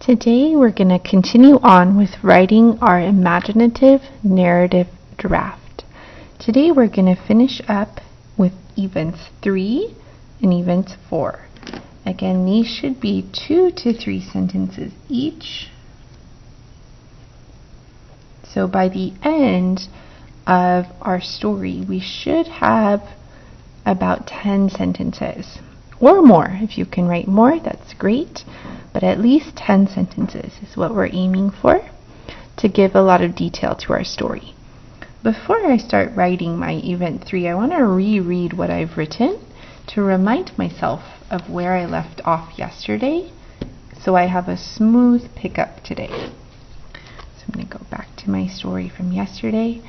Today we're going to continue on with writing our imaginative narrative draft. Today we're going to finish up with events 3 and events 4. Again, these should be 2 to 3 sentences each. So by the end of our story, we should have about 10 sentences or more. If you can write more, that's great, but at least 10 sentences is what we're aiming for to give a lot of detail to our story. Before I start writing my event 3, I want to reread what I've written to remind myself of where I left off yesterday, so I have a smooth pickup today. So I'm going to go back to my story from yesterday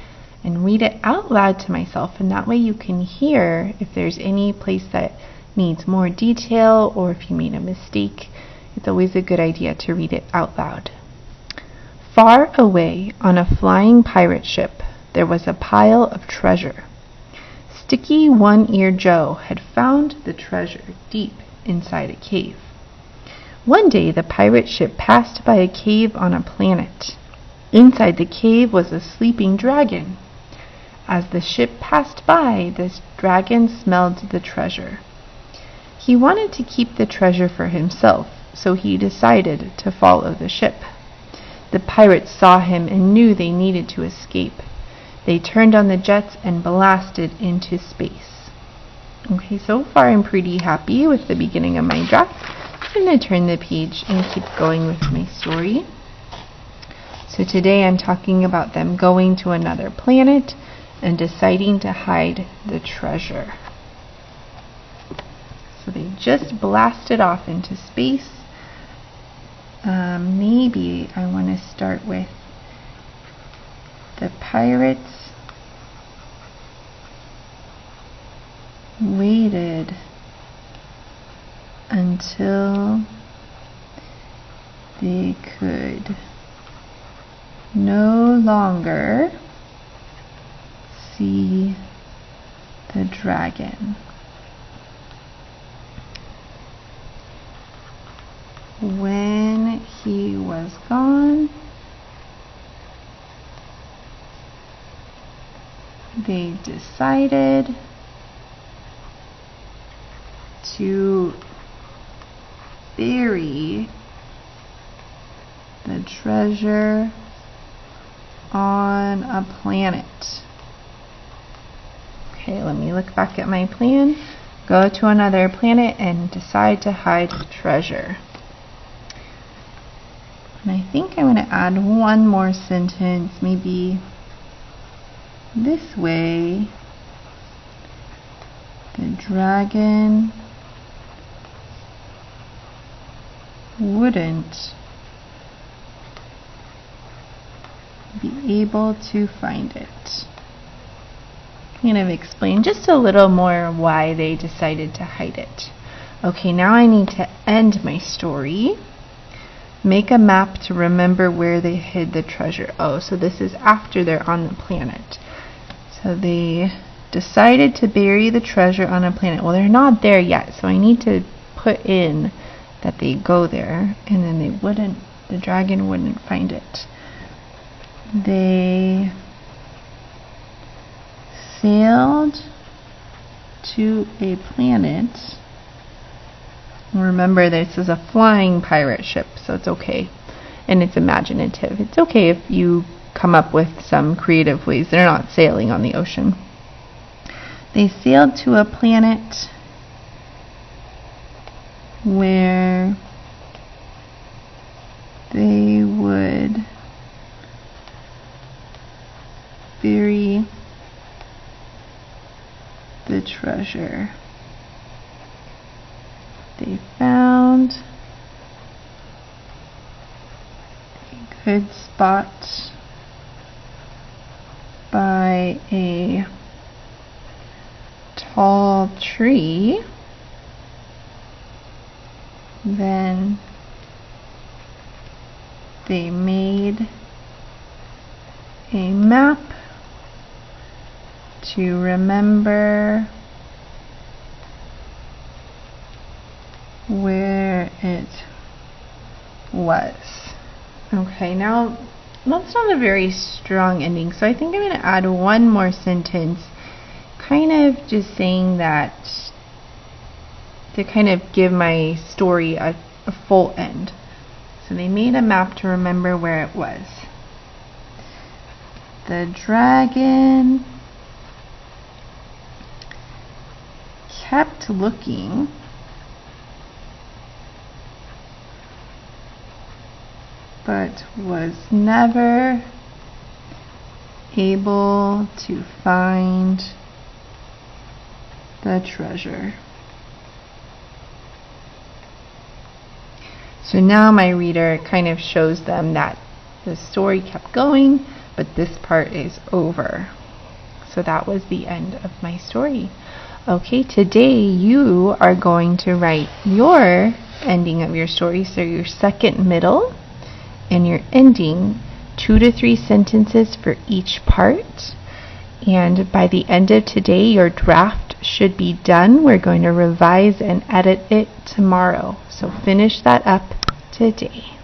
and read it out loud to myself, and that way you can hear if there's any place that needs more detail or if you made a mistake. It's always a good idea to read it out loud. Far away on a flying pirate ship, there was a pile of treasure. Sticky One-Eared Joe had found the treasure deep inside a cave. One day the pirate ship passed by a cave on a planet. Inside the cave was a sleeping dragon. As the ship passed by, this dragon smelled the treasure. He wanted to keep the treasure for himself, so he decided to follow the ship. The pirates saw him and knew they needed to escape. They turned on the jets and blasted into space. Okay, so far I'm pretty happy with the beginning of my draft. I'm going to turn the page and keep going with my story. So today I'm talking about them going to another planet and deciding to hide the treasure. So they just blasted off into space. Maybe I want to start with the pirates waited until they could no longer see the dragon. When he was gone, they decided to bury the treasure on a planet. Okay, let me look back at my plan. Go to another planet and decide to hide the treasure. And I think I'm going to add one more sentence, maybe this way. The dragon wouldn't be able to find it. Kind of explain just a little more why they decided to hide it. Okay, now I need to end my story. Make a map to remember where they hid the treasure. Oh, so this is after they're on the planet. So they decided to bury the treasure on a planet. Well, they're not there yet, so I need to put in that they go there, and then the dragon wouldn't find it. They sailed to a planet. Remember, this is a flying pirate ship, so it's okay. And it's imaginative. It's okay if you come up with some creative ways. They're not sailing on the ocean. They sailed to a planet where they would bury the treasure. They found a good spot by a tall tree. Then they made a map to remember where it was. Okay, now that's not a very strong ending, so I think I'm going to add one more sentence, kind of just saying that to kind of give my story a full end. So they made a map to remember where it was. The dragon kept looking but was never able to find the treasure. So now my reader kind of shows them that the story kept going, but this part is over. So that was the end of my story. Okay, today you are going to write your ending of your story, so your second middle and your ending, 2 to 3 sentences for each part. And by the end of today, your draft should be done. We're going to revise and edit it tomorrow. So finish that up today.